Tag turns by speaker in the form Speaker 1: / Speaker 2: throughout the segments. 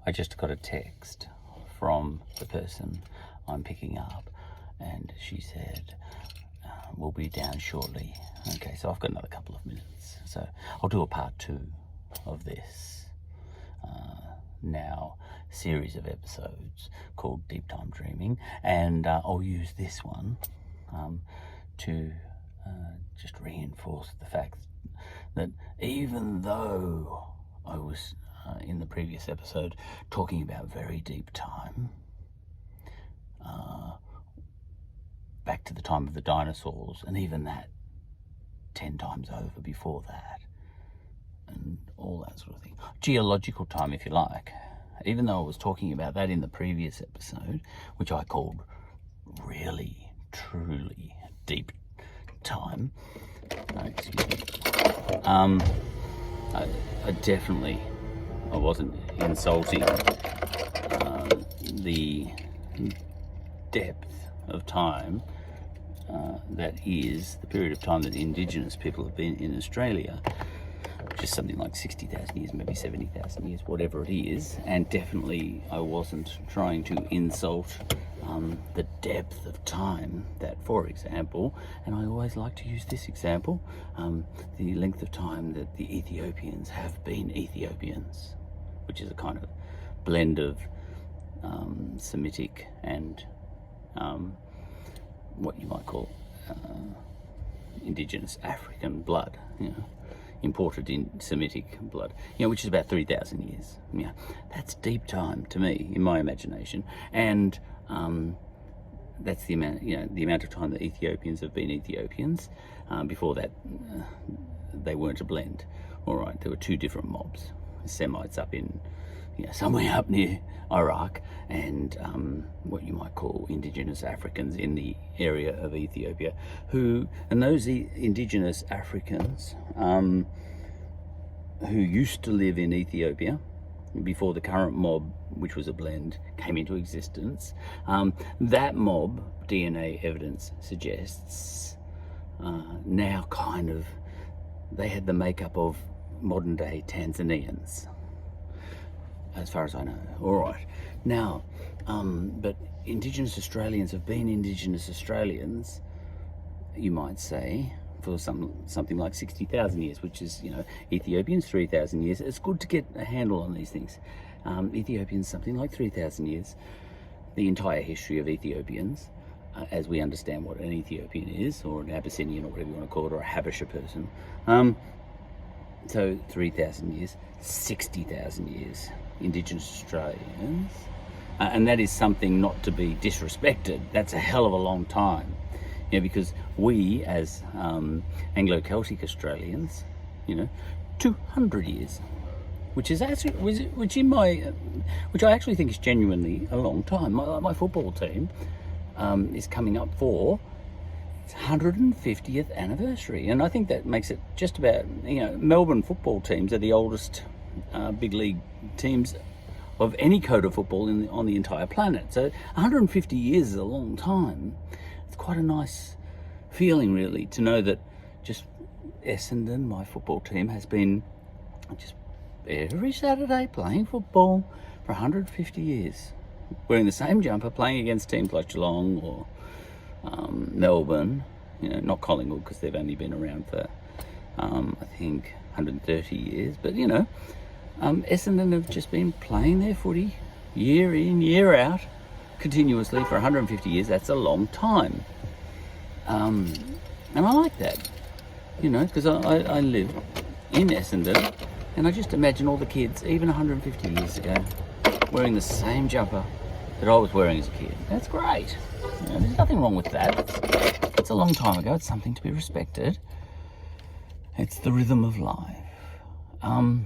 Speaker 1: I just got a text from the person I'm picking up, and she said, we'll be down shortly. Okay, so I've got another couple of minutes. So I'll do a part 2 of this now series of episodes called Deep Time Dreaming, and I'll use this one to just reinforce the fact that even though I was in the previous episode talking about very deep time, back to the time of the dinosaurs, and even that 10 times over before that, and all that sort of thing. Geological time, if you like. Even though I was talking about that in the previous episode, which I called really, truly deep time. Excuse me. I wasn't insulting the depth of time that is the period of time that Indigenous people have been in Australia, which is something like 60,000 years, maybe 70,000 years, whatever it is. And definitely I wasn't trying to insult the depth of time that, for example, and I always like to use this example, the length of time that the Ethiopians have been Ethiopians, which is a kind of blend of Semitic and what you might call Indigenous African blood, imported in Semitic blood, which is about 3,000 years. That's deep time to me, in my imagination, and that's the amount, the amount of time that Ethiopians have been Ethiopians. Before that, they weren't a blend. All right, there were 2 different mobs: Semites up in, somewhere up near Iraq, and what you might call Indigenous Africans in the area of Ethiopia, and those Indigenous Africans who used to live in Ethiopia before the current mob, which was a blend, came into existence. That mob, DNA evidence suggests, now kind of, they had the makeup of modern day Tanzanians, as far as I know. All right. Now, but Indigenous Australians have been Indigenous Australians, you might say, for something like 60,000 years, which is, Ethiopians 3,000 years. It's good to get a handle on these things. Ethiopians something like 3,000 years. The entire history of Ethiopians, as we understand what an Ethiopian is, or an Abyssinian, or whatever you want to call it, or a Habesha person. So 3,000 years, 60,000 years, Indigenous Australians. And that is something not to be disrespected. That's a hell of a long time. Because we, as Anglo-Celtic Australians, 200 years, which I actually think is genuinely a long time. My football team is coming up for its 150th anniversary, and I think that makes it just about, Melbourne football teams are the oldest big league teams of any code of football on the entire planet. So 150 years is a long time. It's quite a nice feeling, really, to know that just Essendon, my football team, has been just every Saturday playing football for 150 years, wearing the same jumper, playing against teams like Geelong or Melbourne, not Collingwood, because they've only been around for, I think, 130 years. But, Essendon have just been playing their footy year in, year out, continuously for 150 years. That's a long time. And I like that, because I live in Essendon, and I just imagine all the kids, even 150 years ago, wearing the same jumper that I was wearing as a kid. That's great. There's nothing wrong with that. It's a long time ago. It's something to be respected. It's the rhythm of life. And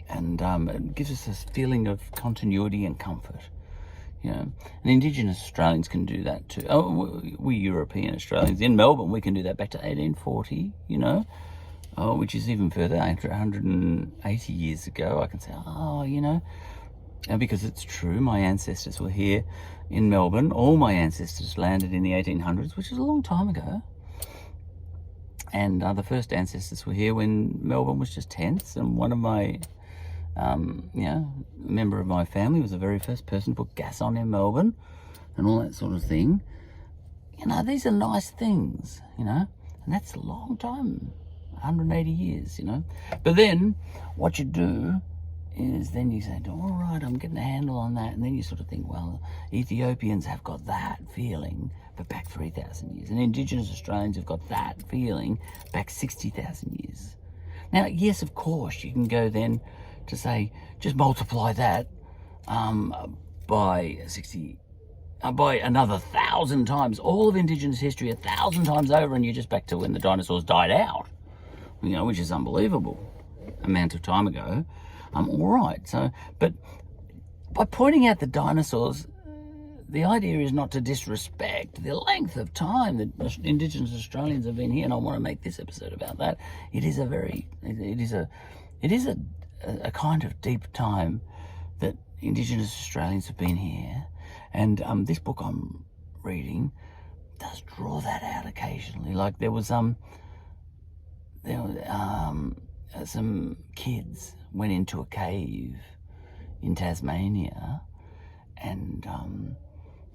Speaker 1: it gives us this feeling of continuity and comfort. And Indigenous Australians can do that too. Oh, we European Australians in Melbourne, we can do that back to 1840, which is even further, 180 years ago. I can say, and because it's true, my ancestors were here in Melbourne. All my ancestors landed in the 1800s, which is a long time ago. And the first ancestors were here when Melbourne was just tents, and one of my A member of my family was the very first person to put gas on in Melbourne and all that sort of thing. These are nice things, and that's a long time, 180 years, But then what you do is then you say, all right, I'm getting a handle on that. And then you sort of think, well, Ethiopians have got that feeling for back 3,000 years. And Indigenous Australians have got that feeling back 60,000 years. Now, yes, of course, you can go then to say, just multiply that by another 1,000 times, all of Indigenous history 1,000 times over, and you're just back to when the dinosaurs died out, which is unbelievable amount of time ago. All right, but by pointing out the dinosaurs, the idea is not to disrespect the length of time that Indigenous Australians have been here, and I want to make this episode about that. It is a kind of deep time that Indigenous Australians have been here, and this book I'm reading does draw that out occasionally. Like there was some kids went into a cave in Tasmania, and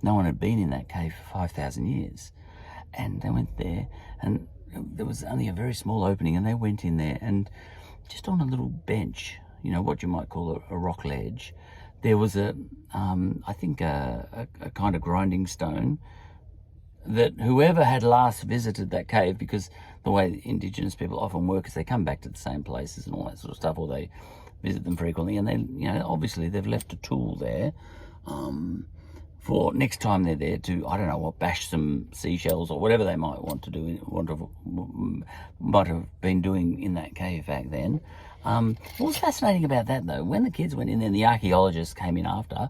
Speaker 1: no one had been in that cave for 5,000 years, and they went there, and there was only a very small opening, and they went in there, and just on a little bench, what you might call a rock ledge, there was a kind of grinding stone that whoever had last visited that cave, because the way Indigenous people often work is they come back to the same places and all that sort of stuff, or they visit them frequently, and they, obviously they've left a tool there for next time they're there to, I don't know what, bash some seashells or whatever they might want to do, might have been doing in that cave back then. What was fascinating about that, though, when the kids went in there and the archaeologists came in after,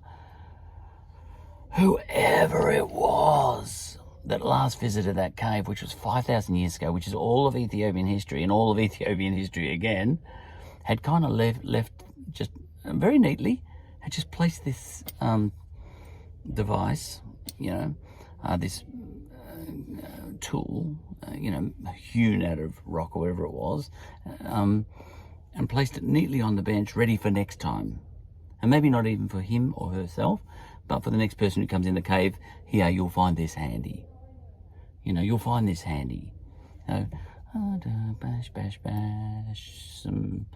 Speaker 1: whoever it was that last visited that cave, which was 5,000 years ago, which is all of Ethiopian history, and all of Ethiopian history again, had kind of left just very neatly, had just placed this device, this tool, hewn out of rock or whatever it was, and placed it neatly on the bench, ready for next time. And maybe not even for him or herself, but for the next person who comes in the cave, here, you'll find this handy. You'll find this handy. Bash, bash, bash, some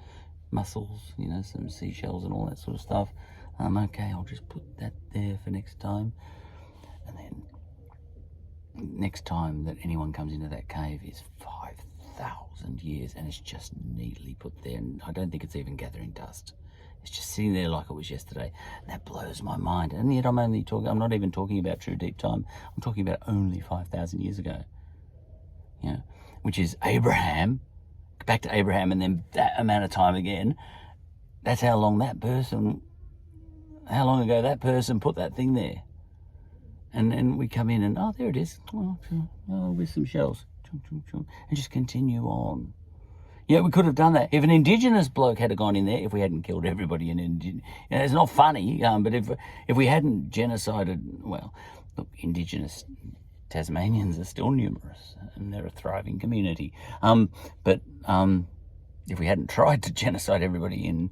Speaker 1: mussels, some seashells and all that sort of stuff. Okay, I'll just put that there for next time. And then next time that anyone comes into that cave is 5,000 years, and it's just neatly put there, and I don't think it's even gathering dust. It's just sitting there like it was yesterday. And that blows my mind. And yet I'm not even talking about true deep time. I'm talking about only 5,000 years ago. Which is Abraham, back to Abraham, and then that amount of time again. That's how long ago that person put that thing there. And then we come in and, there it is. With some shells. And just continue on. We could have done that. If an Indigenous bloke had gone in there, if we hadn't killed everybody it's not funny, but if we hadn't genocided, well, look, Indigenous Tasmanians are still numerous, and they're a thriving community. But if we hadn't tried to genocide everybody in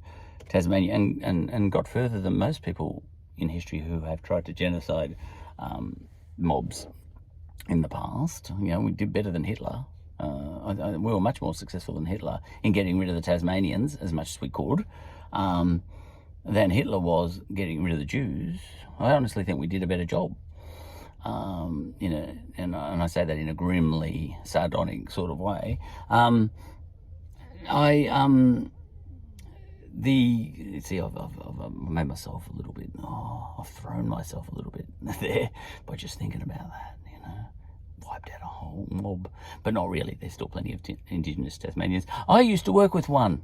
Speaker 1: Tasmania and got further than most people in history who have tried to genocide mobs in the past, we did better than Hitler. We were much more successful than Hitler in getting rid of the Tasmanians as much as we could than Hitler was getting rid of the Jews. I honestly think we did a better job. And I say that in a grimly sardonic sort of way. I've made myself a little bit, I've thrown myself a little bit there by just thinking about that, wiped out a whole mob, but not really. There's still plenty of Indigenous Tasmanians. I used to work with one,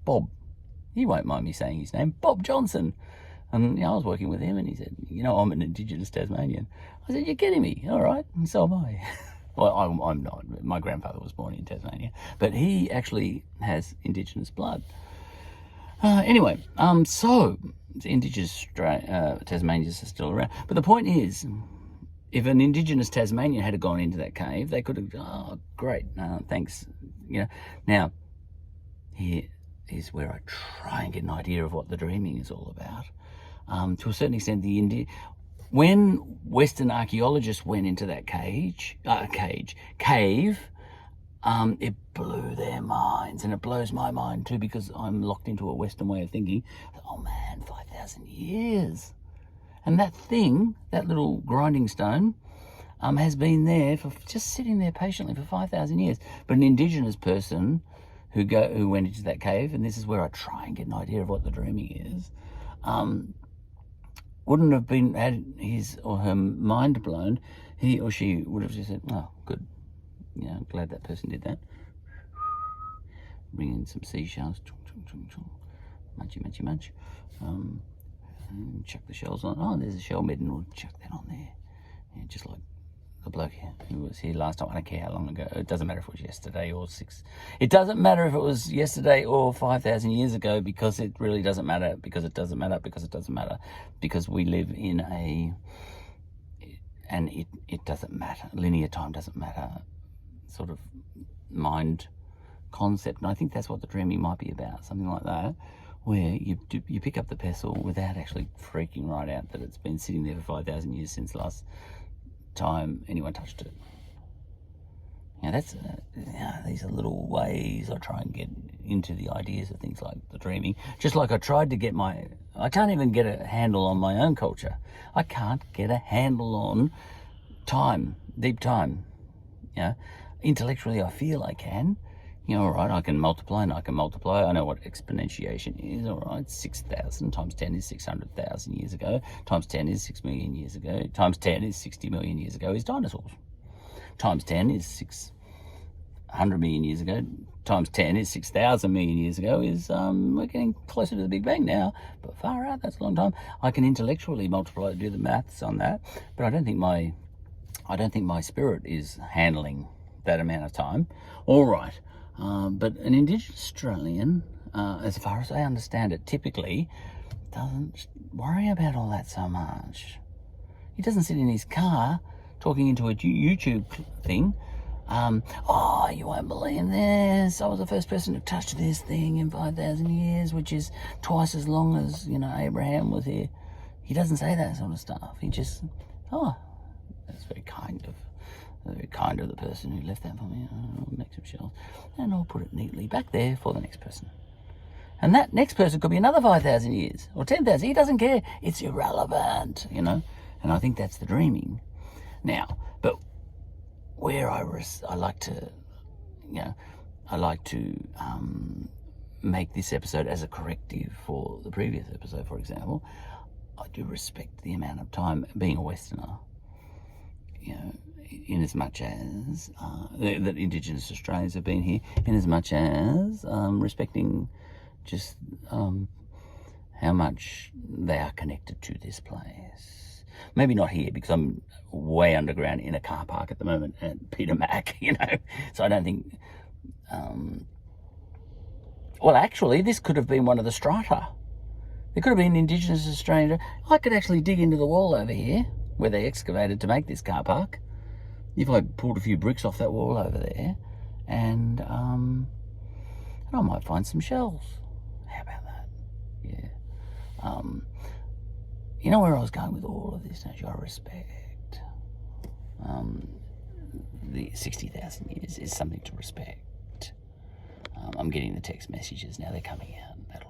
Speaker 1: Bob. He won't mind me saying his name, Bob Johnson. And I was working with him, and he said, I'm an Indigenous Tasmanian. I said, you're kidding me. All right, and so am I. Well, I'm not. My grandfather was born in Tasmania, but he actually has Indigenous blood. Anyway, so Indigenous Tasmanians are still around. But the point is, if an Indigenous Tasmanian had gone into that cave, they could have, great, thanks. Now, here, is where I try and get an idea of what the dreaming is all about. To a certain extent, when Western archaeologists went into that cave, it blew their minds, and it blows my mind too, because I'm locked into a Western way of thinking. Oh man, 5,000 years. And that thing, that little grinding stone, has been there for just sitting there patiently for 5,000 years. But an indigenous person who went into that cave, and this is where I try and get an idea of what the dreaming is, wouldn't have had his or her mind blown. He or she would have just said, "Oh, good. Yeah, glad that person did that." Bring in some seashells. Munchy, munchy, munch. And chuck the shells on. Oh, there's a shell midden. We'll chuck that on there. Yeah, just like the bloke who was here last time. I don't care how long ago. It doesn't matter if it was yesterday or It doesn't matter if it was yesterday or 5,000 years ago, because it really doesn't matter. Because it doesn't matter. Because it doesn't matter. Because we live in and it doesn't matter. Linear time doesn't matter. Sort of mind concept. And I think that's what the dreaming might be about. Something like that, where you pick up the pestle without actually freaking right out that it's been sitting there for 5,000 years since the last time anyone touched it. That's these are little ways I try and get into the ideas of things like the dreaming. Just like I tried to get I can't even get a handle on my own culture. I can't get a handle on time, deep time. Intellectually I feel I can. All right, I can multiply and I can multiply. I know what exponentiation is, all right. 6,000 times 10 is 600,000 years ago. Times 10 is 6 million years ago. Times 10 is 60 million years ago is dinosaurs. Times 10 is 600 million years ago. Times 10 is 6,000 million years ago is, we're getting closer to the Big Bang now. But far out, that's a long time. I can intellectually multiply, do the maths on that. But I don't think my spirit is handling that amount of time. All right. But an Indigenous Australian, as far as I understand it, typically doesn't worry about all that so much. He doesn't sit in his car talking into a YouTube thing. Oh, you won't believe this. I was the first person to touch this thing in 5,000 years, which is twice as long as, Abraham was here. He doesn't say that sort of stuff. He just, that's very kind of the person who left that for me. I'll make some shells and I'll put it neatly back there for the next person. And that next person could be another 5,000 years or 10,000. He doesn't care. It's irrelevant, And I think that's the dreaming. Now, but where I like to make this episode as a corrective for the previous episode, for example, I do respect the amount of time being a Westerner, in as much as that Indigenous Australians have been here, in as much as respecting just how much they are connected to this place. Maybe not here, because I'm way underground in a car park at the moment at Peter Mac, so I don't think well, actually, this could have been one of the strata. There could have been Indigenous Australian. I could actually dig into the wall over here where they excavated to make this car park. If I pulled a few bricks off that wall over there, and I might find some shells. How about that? Yeah. Where I was going with all of this, don't you? I respect. The 60,000 years is something to respect. I'm getting the text messages now. They're coming out.